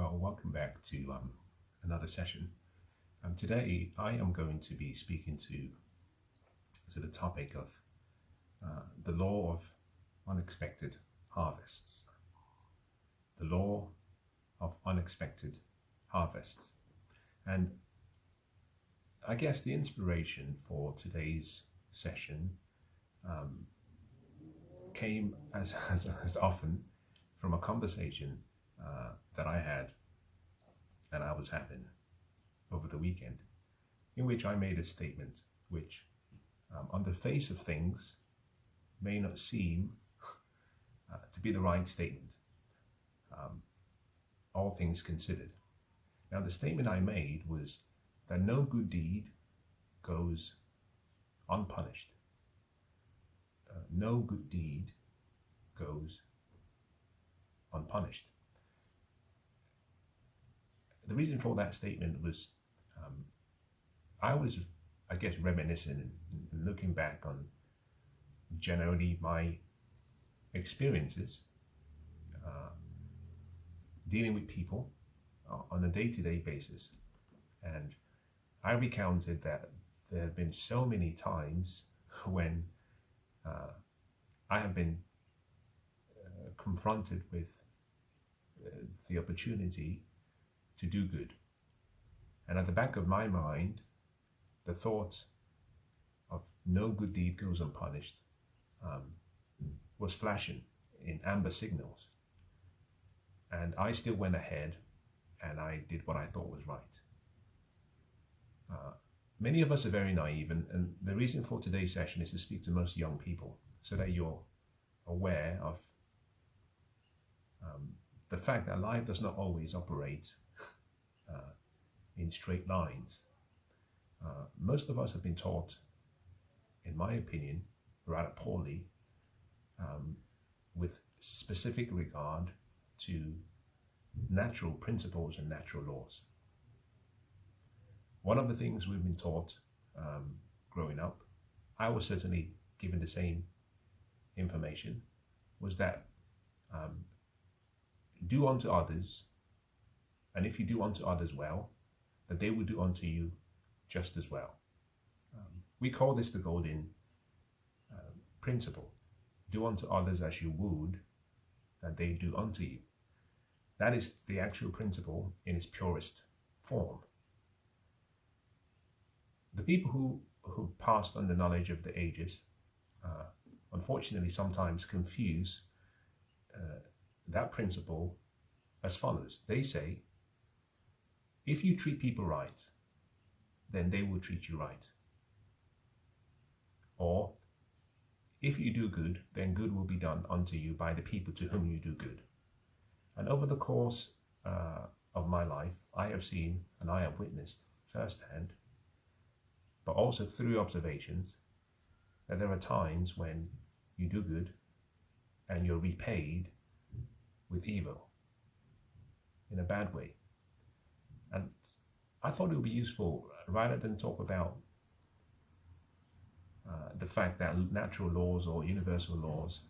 Well, welcome back to another session. Today, I am going to be speaking to the topic of the law of unexpected harvests. The law of unexpected harvests. And I guess the inspiration for today's session came as often from a conversation that I had and I was having over the weekend, in which I made a statement which, on the face of things, may not seem to be the right statement, all things considered. Now, the statement I made was that no good deed goes unpunished. No good deed goes unpunished. The reason for that statement was I was, I guess, reminiscing and looking back on generally my experiences dealing with people on a day-to-day basis. And I recounted that there have been so many times when I have been confronted with the opportunity to do good. And at the back of my mind, the thought of no good deed goes unpunished was flashing in amber signals. And I still went ahead and I did what I thought was right. Many of us are very naive, and the reason for today's session is to speak to most young people so that you're aware of the fact that life does not always operate in straight lines. Most of us have been taught, in my opinion, rather poorly, with specific regard to natural principles and natural laws. One of the things we've been taught growing up, I was certainly given the same information, was that do unto others, and if you do unto others well, that they will do unto you just as well. We call this the golden principle. Do unto others as you would that they do unto you. That is the actual principle in its purest form. The people who passed on the knowledge of the ages, unfortunately, sometimes confuse that principle as follows. They say, if you treat people right, then they will treat you right. Or, if you do good, then good will be done unto you by the people to whom you do good. And over the course of my life, I have seen and I have witnessed firsthand, but also through observations, that there are times when you do good and you're repaid with evil in a bad way. And I thought it would be useful, rather than talk about the fact that natural laws or universal laws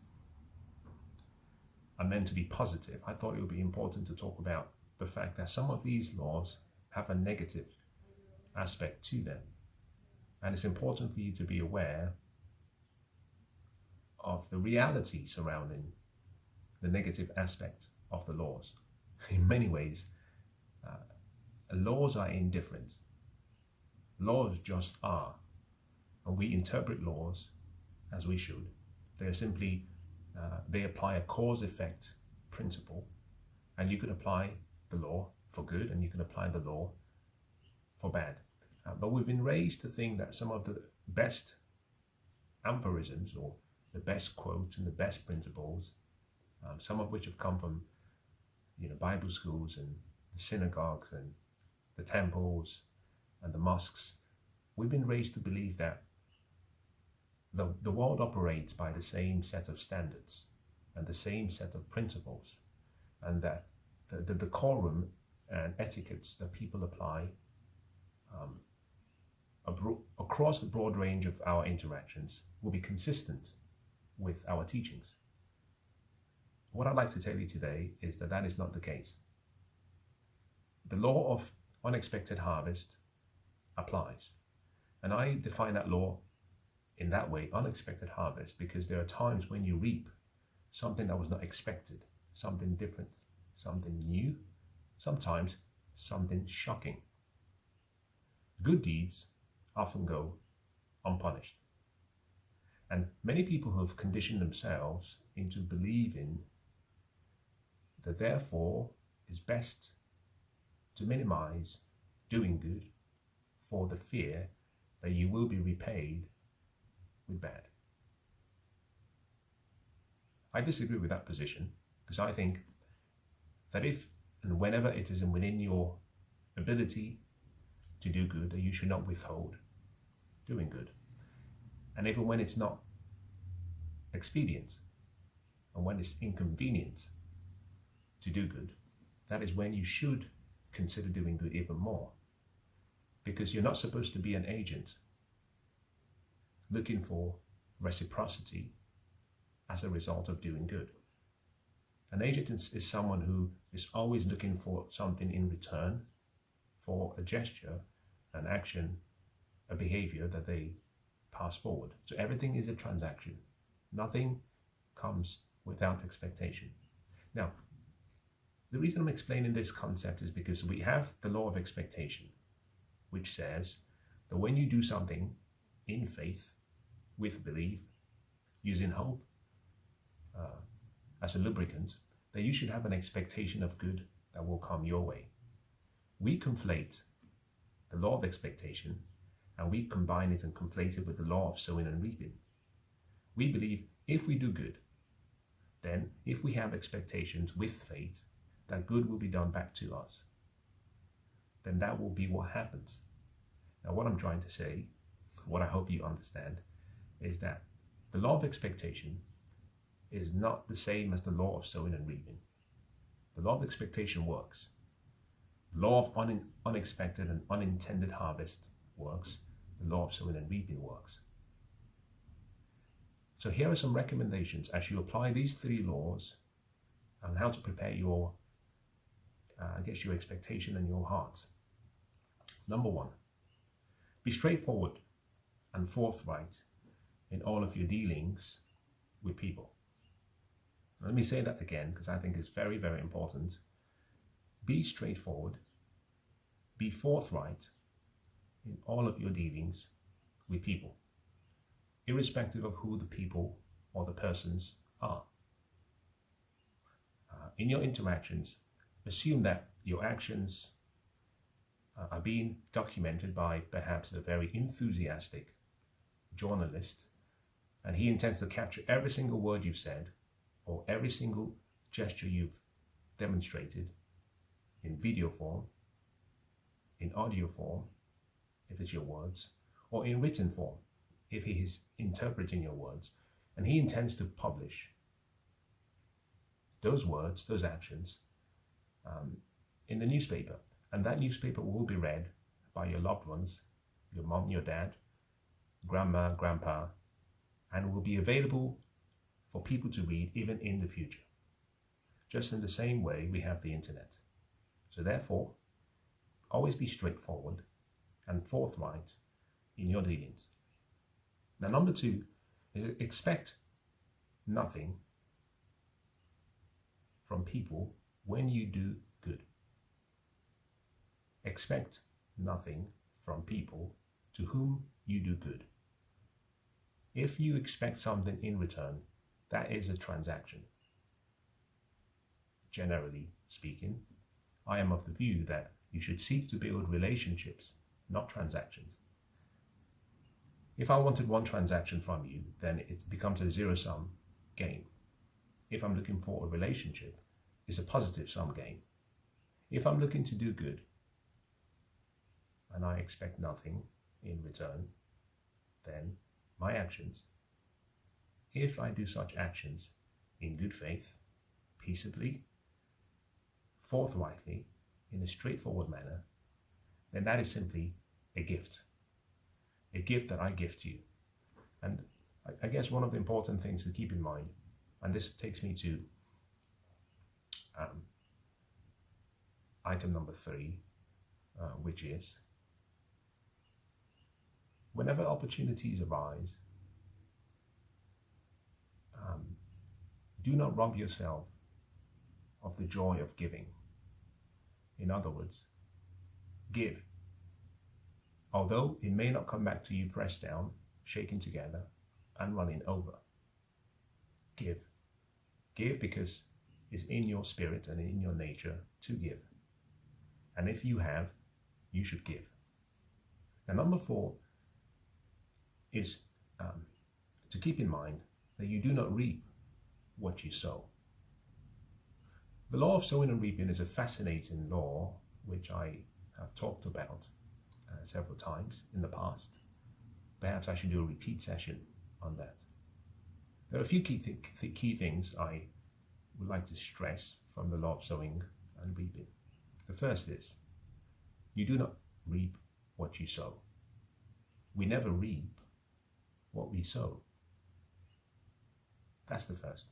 are meant to be positive, I thought it would be important to talk about the fact that some of these laws have a negative aspect to them. And it's important for you to be aware of the reality surrounding the negative aspect of the laws. In many ways, laws are indifferent. Laws just are. And we interpret laws as we should. They're simply, they apply a cause-effect principle, and you can apply the law for good and you can apply the law for bad. But we've been raised to think that some of the best aphorisms or the best quotes and the best principles, some of which have come from Bible schools and the synagogues and the temples and the mosques, we've been raised to believe that the world operates by the same set of standards and the same set of principles, and that the decorum and etiquettes that people apply across the broad range of our interactions will be consistent with our teachings. What I'd like to tell you today is that that is not the case. the law of unexpected harvest applies. And I define that law in that way, unexpected harvest, because there are times when you reap something that was not expected, something different, something new, sometimes something shocking. Good deeds often go unpunished. And many people have conditioned themselves into believing that therefore it's best to minimize doing good for the fear that you will be repaid with bad. I disagree with that position, because I think that if and whenever it is within your ability to do good, that you should not withhold doing good. And even when it's not expedient and when it's inconvenient to do good, that is when you should consider doing good even more, because you're not supposed to be an agent looking for reciprocity as a result of doing good. An agent is someone who is always looking for something in return for a gesture, an action, a behavior that they pass forward. So everything is a transaction. Nothing comes without expectation. Now, the reason I'm explaining this concept is because we have the law of expectation, which says that when you do something in faith, with belief, using hope as a lubricant, that you should have an expectation of good that will come your way. We conflate the law of expectation and we combine it and conflate it with the law of sowing and reaping. We believe if we do good, then if we have expectations with faith that good will be done back to us, then that will be what happens. Now, what I'm trying to say, what I hope you understand, is that the law of expectation is not the same as the law of sowing and reaping. The law of expectation works. The law of unexpected and unintended harvest works. The law of sowing and reaping works. So here are some recommendations as you apply these three laws on how to prepare your expectation and your heart. Number one, be straightforward and forthright in all of your dealings with people. Let me say that again, because I think it's very, very important. Be straightforward, be forthright in all of your dealings with people, irrespective of who the people or the persons are. In your interactions, assume that your actions are being documented by perhaps a very enthusiastic journalist, and he intends to capture every single word you've said or every single gesture you've demonstrated in video form, in audio form, if it's your words, or in written form, if he is interpreting your words, and he intends to publish those words, those actions, in the newspaper. And that newspaper will be read by your loved ones, your mom, your dad, grandma, grandpa, and will be available for people to read even in the future. Just in the same way we have the internet. So therefore, always be straightforward and forthright in your dealings. Now, number two is expect nothing from people when you do good. Expect nothing from people to whom you do good. If you expect something in return, that is a transaction. Generally speaking, I am of the view that you should seek to build relationships, not transactions. If I wanted one transaction from you, then it becomes a zero-sum game. If I'm looking for a relationship, it's a positive-sum game. If I'm looking to do good, and I expect nothing in return, then my actions, if I do such actions in good faith, peaceably, forthrightly, in a straightforward manner, then that is simply a gift that I give to you. And I guess one of the important things to keep in mind, and this takes me to item number 3, which is whenever opportunities arise, do not rob yourself of the joy of giving. In other words, give. Although it may not come back to you pressed down, shaken together, and running over. Give. Give because it's in your spirit and in your nature to give. And if you have, you should give. Now, number 4 is to keep in mind that you do not reap what you sow. The law of sowing and reaping is a fascinating law, which I have talked about several times in the past. Perhaps I should do a repeat session on that. There are a few key things I would like to stress from the law of sowing and reaping. The first is, you do not reap what you sow. We never reap what we sow. That's the first.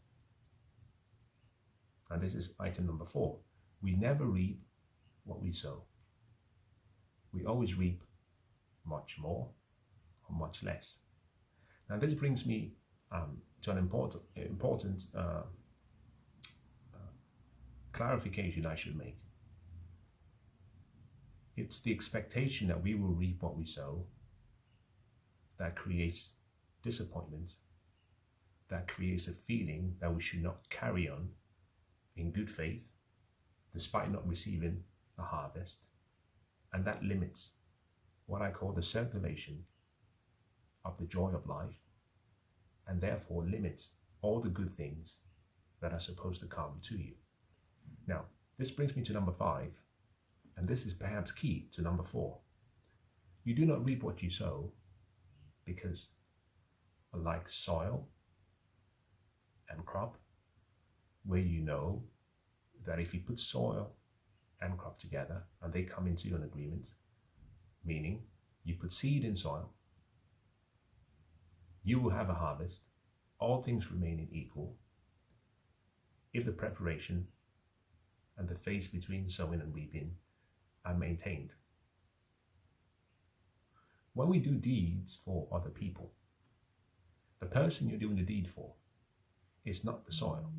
And this is item number 4. We never reap what we sow. We always reap much more or much less. Now this brings me to an important clarification I should make. It's the expectation that we will reap what we sow that creates disappointment, that creates a feeling that we should not carry on in good faith despite not receiving a harvest, and that limits what I call the circulation of the joy of life, and therefore limits all the good things that are supposed to come to you. Now, this brings me to number 5, and this is perhaps key to number 4. You do not reap what you sow because, like soil and crop, where you know that if you put soil and crop together and they come into an agreement, meaning you put seed in soil, you will have a harvest, all things remaining equal, if the preparation and the phase between sowing and reaping are maintained. When we do deeds for other people, the person you're doing the deed for is not the soil,